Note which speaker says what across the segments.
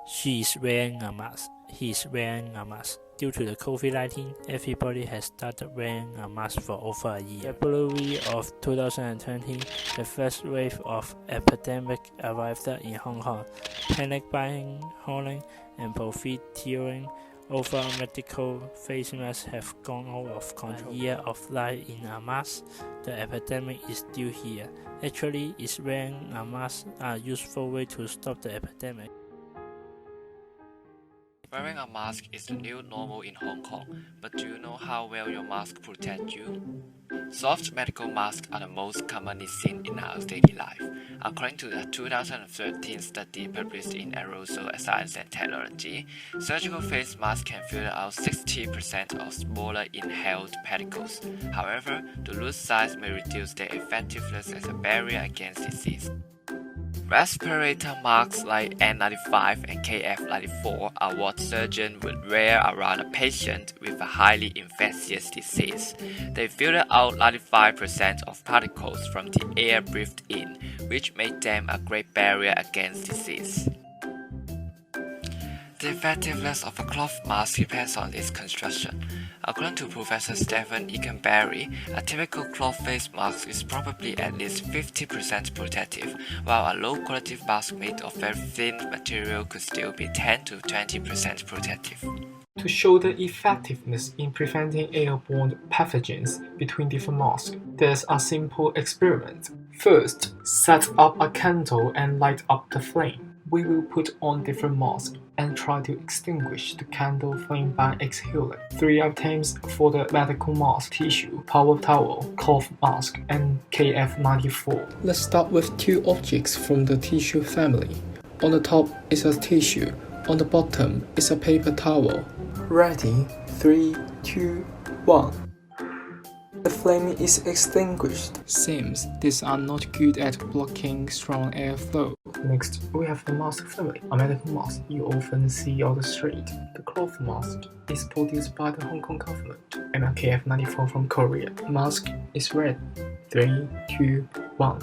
Speaker 1: She is wearing a mask. He is wearing a mask. Due to the COVID-19, everybody has started wearing a mask for over a year. February of 2020, the first wave of epidemic arrived in Hong Kong. Panic buying, hauling, and profiteering over medical face masks have gone out of control. A year of life in a mask, the epidemic is still here. Actually, is wearing a mask a useful way to stop the epidemic?
Speaker 2: Wearing a mask is the new normal in Hong Kong, but do you know how well your mask protects you? Soft medical masks are the most commonly seen in our daily life. According to the 2013 study published in Aerosol Science and Technology, surgical face masks can filter out 60% of smaller inhaled particles. However, the loose size may reduce their effectiveness as a barrier against disease. Respirator masks like N95 and KF94 are what surgeons would wear around a patient with a highly infectious disease. They filter out 95% of particles from the air breathed in, which make them a great barrier against disease. The effectiveness of a cloth mask depends on its construction. According to Professor Stephen Eganberry, a typical cloth face mask is probably at least 50% protective, while a low-quality mask made of very thin material could still be 10 to 20% protective.
Speaker 3: To show the effectiveness in preventing airborne pathogens between different masks, there's a simple experiment. First, set up a candle and light up the flame. We will put on different masks and try to extinguish the candle flame by exhaling. 3 items for the medical mask: tissue, power towel, cloth mask, and KF94. Let's start with 2 objects from the tissue family. On the top is a tissue, on the bottom is a paper towel. Ready? 3, 2, 1. The flame is extinguished. Seems these are not good at blocking strong airflow. Next, we have the mask family, a medical mask you often see on the street. The cloth mask is produced by the Hong Kong government, and a KF94 from Korea. Mask is red. 3, 2, 1.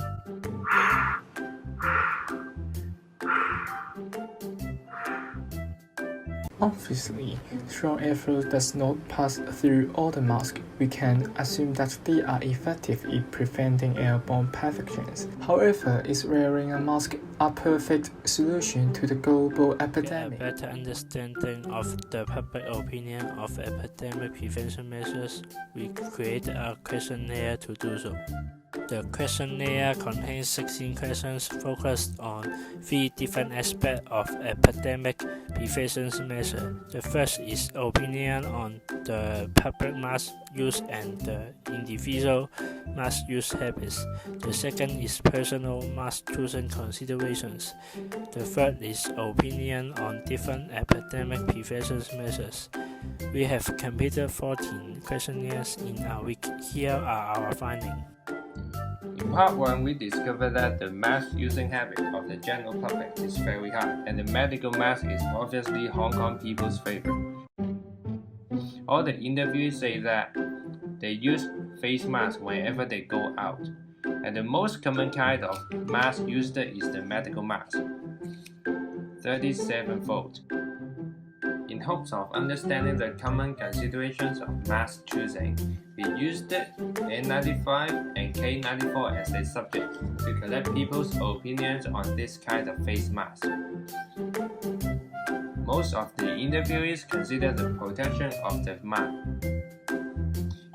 Speaker 3: Obviously, strong airflow does not pass through all the masks. We can assume that they are effective in preventing airborne pathogens. However, is wearing a mask a perfect solution to the global epidemic?
Speaker 1: To get a better understanding of the public opinion of epidemic prevention measures, we created a questionnaire to do so. The questionnaire contains 16 questions focused on 3 different aspects of epidemic prevention measures. The first is opinion on the public mask use and the individual mask use habits. The second is personal mask choosing considerations. The third is opinion on different epidemic prevention measures. We have completed 14 questionnaires in a week. Here are our findings.
Speaker 4: In part 1, we discovered that the mask using habit of the general public is very high, and the medical mask is obviously Hong Kong people's favorite. All the interviews say that they use face masks whenever they go out, and the most common kind of mask used is the medical mask, 37-fold. In hopes of understanding the common considerations of mask choosing, we used N95 and K94 as a subject to collect people's opinions on this kind of face mask. Most of the interviewees consider the protection of the mask.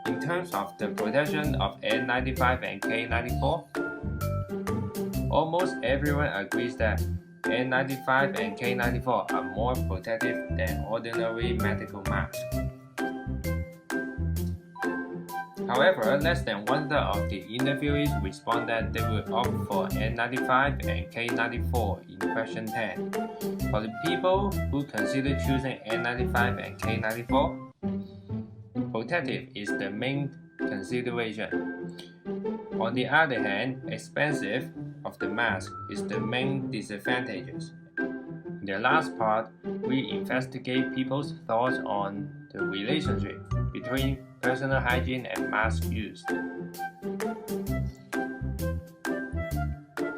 Speaker 4: In terms of the protection of N95 and K94, almost everyone agrees that N95 and K94 are more protective than ordinary medical masks. However, less than 1/3 of the interviewees responded they would opt for N95 and K94 in question 10. For the people who consider choosing N95 and K94, protective is the main consideration. On the other hand, expensive of the mask is the main disadvantage. In the last part, we investigate people's thoughts on the relationship between personal hygiene and mask use.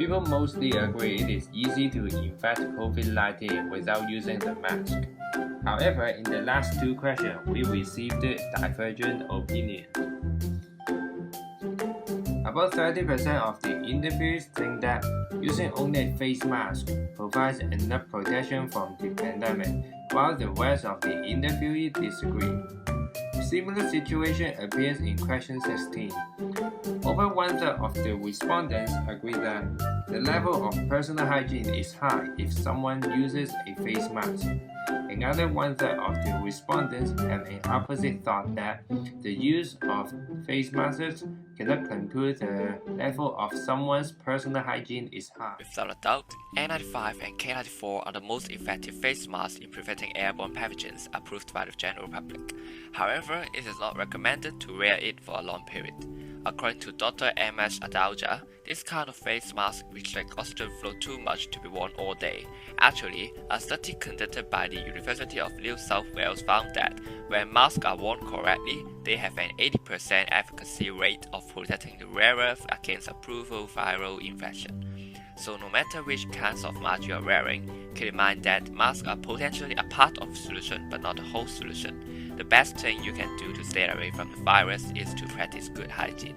Speaker 4: People mostly agree it is easy to infect COVID-19 without using the mask. However, in the last two questions, we received divergent opinions. About 30% of the interviewees think that using only a face mask provides enough protection from the pandemic, while the rest of the interviewees disagree. A similar situation appears in question 16. Over one-third of the respondents agree that the level of personal hygiene is high if someone uses a face mask. Another one-third of the respondents have an opposite thought that the use of face masks cannot conclude the level of someone's personal hygiene is high.
Speaker 2: Without a doubt, N95 and K94 are the most effective face masks in preventing airborne pathogens approved by the general public. However, it is not recommended to wear it for a long period. According to Dr. M.S. Adauja, this kind of face mask restricts oxygen flow too much to be worn all day. Actually, a study conducted by the University of New South Wales found that when masks are worn correctly, they have an 80% efficacy rate of protecting the wearer against a proven viral infection. So no matter which kinds of mask you are wearing, keep in mind that masks are potentially a part of the solution but not the whole solution. The best thing you can do to stay away from the virus is to practice good hygiene.